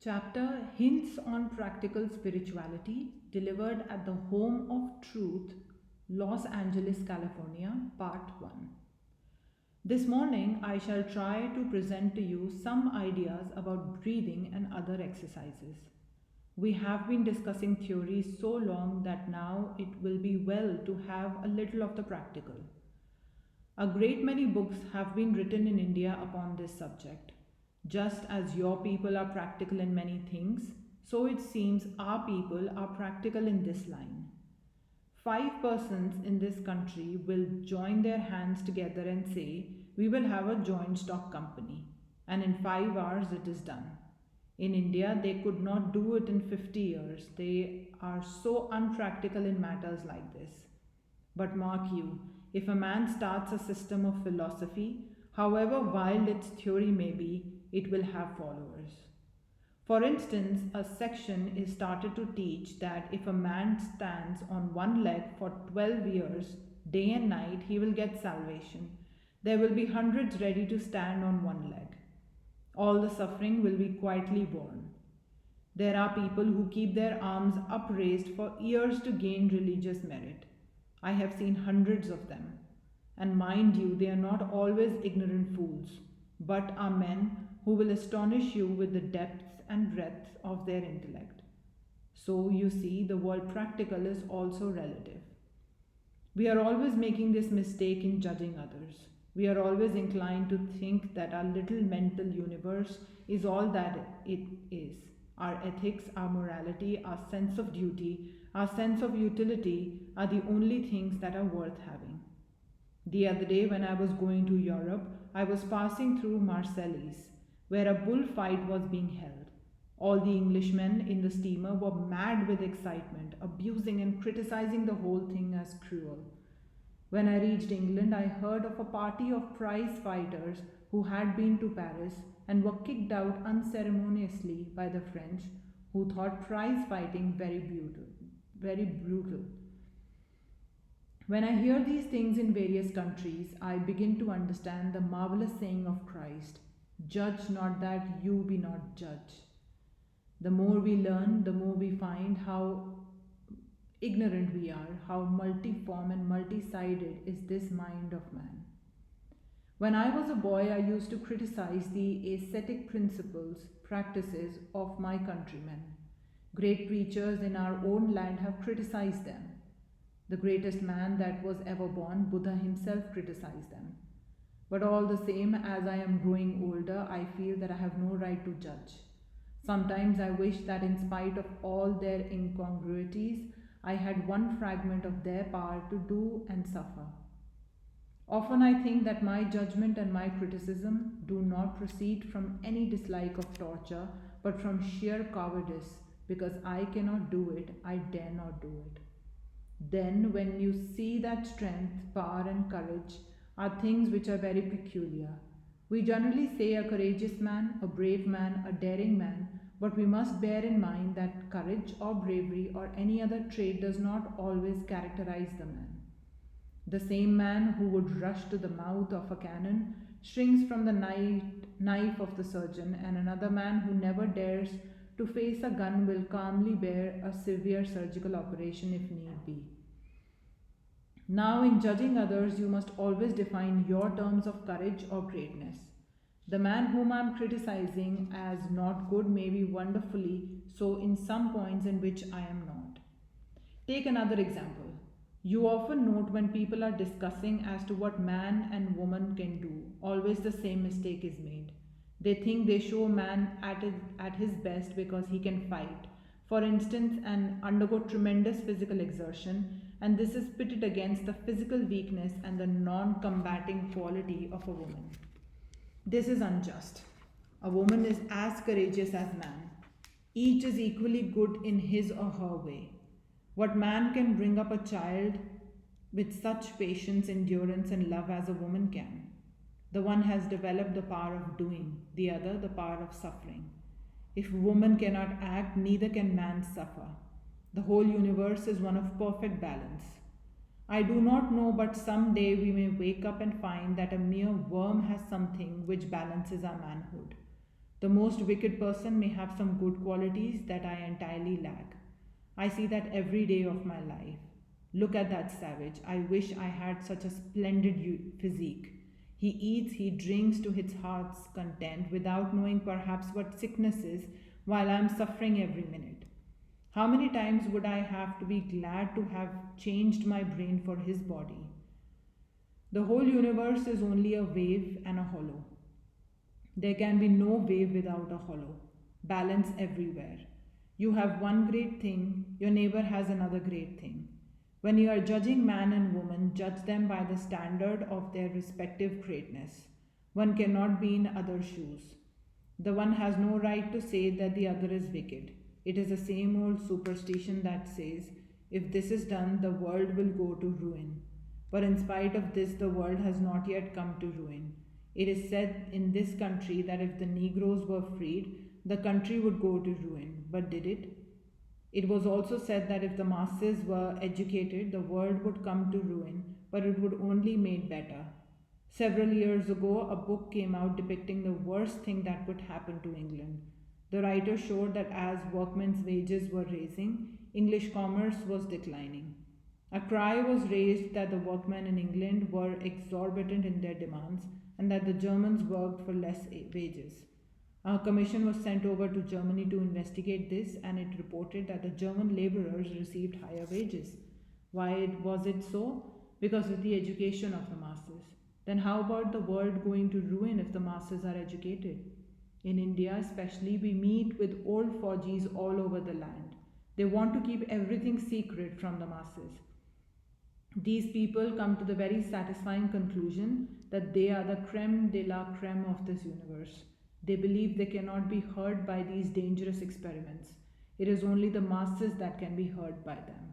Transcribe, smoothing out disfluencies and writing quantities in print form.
Chapter Hints on Practical Spirituality, delivered at the Home of Truth, Los Angeles, California, Part 1. This morning, I shall try to present to you some ideas about breathing and other exercises. We have been discussing theories so long that now it will be well to have a little of the practical. A great many books have been written in India upon this subject. Just as your people are practical in many things, so it seems our people are practical in this line. 5 persons in this country will join their hands together and say, "We will have a joint stock company," and in 5 hours it is done. In India, they could not do it in 50 years. They are so unpractical in matters like this. But mark you, if a man starts a system of philosophy, however wild its theory may be, it will have followers. For instance, a section is started to teach that if a man stands on one leg for 12 years, day and night, he will get salvation. There will be hundreds ready to stand on one leg. All the suffering will be quietly borne. There are people who keep their arms upraised for years to gain religious merit. I have seen hundreds of them. And mind you, they are not always ignorant fools, but are men who will astonish you with the depths and breadth of their intellect. So you see, the word practical is also relative. We are always making this mistake in judging others. We are always inclined to think that our little mental universe is all that it is. Our ethics, our morality, our sense of duty, our sense of utility are the only things that are worth having. The other day, when I was going to Europe, I was passing through Marseilles, where a bullfight was being held. All the Englishmen in the steamer were mad with excitement, abusing and criticizing the whole thing as cruel. When I reached England, I heard of a party of prize fighters who had been to Paris and were kicked out unceremoniously by the French, who thought prize fighting very brutal. Very brutal. When I hear these things in various countries, I begin to understand the marvelous saying of Christ, "Judge not that you be not judged." The more we learn, the more we find how ignorant we are, how multiform and multi-sided is this mind of man. When I was a boy, I used to criticize the ascetic principles, practices of my countrymen. Great preachers in our own land have criticized them. The greatest man that was ever born, Buddha himself, criticized them. But all the same, as I am growing older, I feel that I have no right to judge. Sometimes I wish that in spite of all their incongruities, I had one fragment of their power to do and suffer. Often I think that my judgment and my criticism do not proceed from any dislike of torture, but from sheer cowardice, because I cannot do it, I dare not do it. Then, when you see that strength, power, and courage are things which are very peculiar. We generally say a courageous man, a brave man, a daring man, but we must bear in mind that courage or bravery or any other trait does not always characterize the man. The same man who would rush to the mouth of a cannon shrinks from the knife of the surgeon, and another man who never dares to face a gun will calmly bear a severe surgical operation if need be. Now, in judging others, you must always define your terms of courage or greatness. The man whom I am criticizing as not good may be wonderfully so in some points in which I am not. Take another example. You often note when people are discussing as to what man and woman can do, always the same mistake is made. They think they show man at his best because he can fight, for instance, and undergo tremendous physical exertion, and this is pitted against the physical weakness and the non-combating quality of a woman. This is unjust. A woman is as courageous as man. Each is equally good in his or her way. What man can bring up a child with such patience, endurance, and love as a woman can. The one has developed the power of doing, the other the power of suffering. If woman cannot act, neither can man suffer. The whole universe is one of perfect balance. I do not know, but some day we may wake up and find that a mere worm has something which balances our manhood. The most wicked person may have some good qualities that I entirely lack. I see that every day of my life. Look at that savage. I wish I had such a splendid physique. He eats, he drinks to his heart's content without knowing perhaps what sickness is while I am suffering every minute. How many times would I have to be glad to have changed my brain for his body? The whole universe is only a wave and a hollow. There can be no wave without a hollow. Balance everywhere. You have one great thing, your neighbor has another great thing. When you are judging man and woman, judge them by the standard of their respective greatness. One cannot be in other shoes. The one has no right to say that the other is wicked. It is the same old superstition that says, if this is done, the world will go to ruin. But in spite of this, the world has not yet come to ruin. It is said in this country that if the Negroes were freed, the country would go to ruin. But did it? It was also said that if the masses were educated, the world would come to ruin, but it would only made better. Several years ago, a book came out depicting the worst thing that could happen to England. The writer showed that as workmen's wages were rising, English commerce was declining. A cry was raised that the workmen in England were exorbitant in their demands and that the Germans worked for less wages. A commission was sent over to Germany to investigate this, and it reported that the German laborers received higher wages. Why was it so? Because of the education of the masses. Then how about the world going to ruin if the masses are educated? In India, especially, we meet with old Faujis all over the land. They want to keep everything secret from the masses. These people come to the very satisfying conclusion that they are the creme de la creme of this universe. They believe they cannot be hurt by these dangerous experiments. It is only the masses that can be hurt by them.